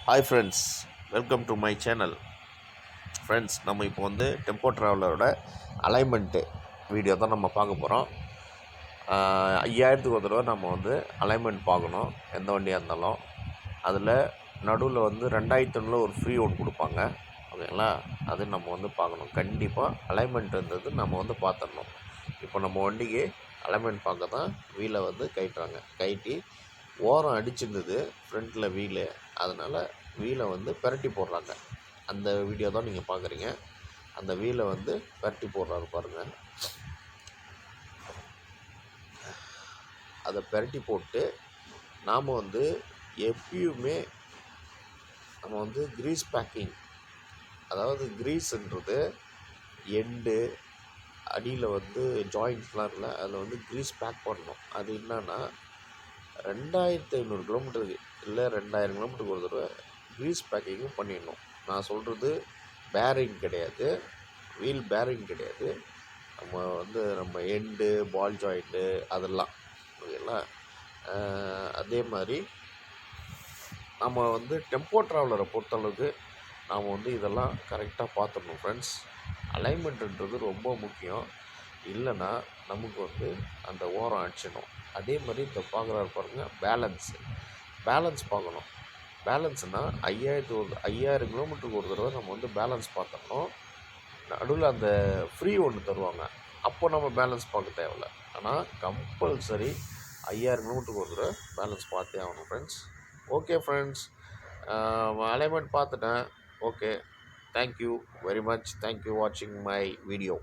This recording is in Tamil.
Hi friends, welcome to my channel. Friends, நம்ம இப்போ வந்து டெம்போ ட்ராவலரோட அலைன்மெண்ட்டு வீடியோ தான் நம்ம பார்க்க போகிறோம். 5000க்கு ஒரு தடவை நம்ம வந்து அலைன்மெண்ட் பார்க்கணும், எந்த வண்டியாக இருந்தாலும். அதில் நடுவில் வந்து 2500 ஒரு ஃப்ரீ ஒன்று கொடுப்பாங்க, ஓகேங்களா? அது நம்ம வந்து பார்க்கணும். கண்டிப்பாக அலைன்மெண்ட்ன்றது நம்ம வந்து பார்த்துடணும். இப்போ நம்ம வண்டிக்கு அலைன்மெண்ட் பார்க்க தான் வீலை வந்து கழட்டி ஓரம் அடிச்சிருந்தது ஃப்ரண்ட்டில் வீலு, அதனால் வீலை வந்து பெரட்டி போடுறாங்க. அந்த வீடியோ தான் நீங்கள் பார்க்குறீங்க. அந்த வீலை வந்து பெரட்டி போடுறாரு பாருங்கள். அதை பெரட்டி போட்டு நாம் வந்து எப்பயுமே நம்ம வந்து க்ரீஸ் பேக்கிங், அதாவது க்ரீஸுன்றது எண்டு அடியில் வந்து ஜாயிண்ட்ஸ்லாம் இருக்குல்ல, அதில் வந்து க்ரீஸ் பேக் பண்ணணும். அது என்னன்னா 2500 கிலோமீட்டருக்கு இல்லை 2000 கிலோமீட்டருக்கு ஒரு தடவை க்ரீஸ் பேக்கிங்கும் பண்ணிடணும். நான் சொல்கிறது பேரிங் கிடையாது, வீல் பேரிங் கிடையாது. நம்ம எண்டு பால் ஜாயிண்ட்டு அதெல்லாம், ஓகேங்களா? அதே மாதிரி நம்ம வந்து டெம்போ ட்ராவலரை பொறுத்தளவுக்கு நாம் வந்து இதெல்லாம் கரெக்டாக பார்த்துடணும் ஃப்ரெண்ட்ஸ். அலைன்மெண்ட்டுன்றது ரொம்ப முக்கியம். இல்லைன்னா நமக்கு வந்து அந்த ஓரம் அடிச்சிடும். அதே மாதிரி இந்த பார்க்குறாரு பாருங்கள், பேலன்ஸ் பார்க்கணும். பேலன்ஸ்னால் 5000 கிலோமீட்டருக்கு ஒரு தடவை நம்ம வந்து பேலன்ஸ் பார்த்துடணும். நடுவில் அந்த ஃப்ரீ ஒன்று தருவாங்க, அப்போ நம்ம பேலன்ஸ் பார்க்க தேவையில்ல. ஆனால் கம்பல்சரி 5000 கிலோமீட்டருக்கு ஒரு தடவை பேலன்ஸ் பார்த்தே ஆகணும் ஃப்ரெண்ட்ஸ். ஓகே ஃப்ரெண்ட்ஸ், அலைன்மெண்ட் பார்த்துட்டேன். Okay, thank you very much. Thank you வாட்சிங் மை வீடியோ.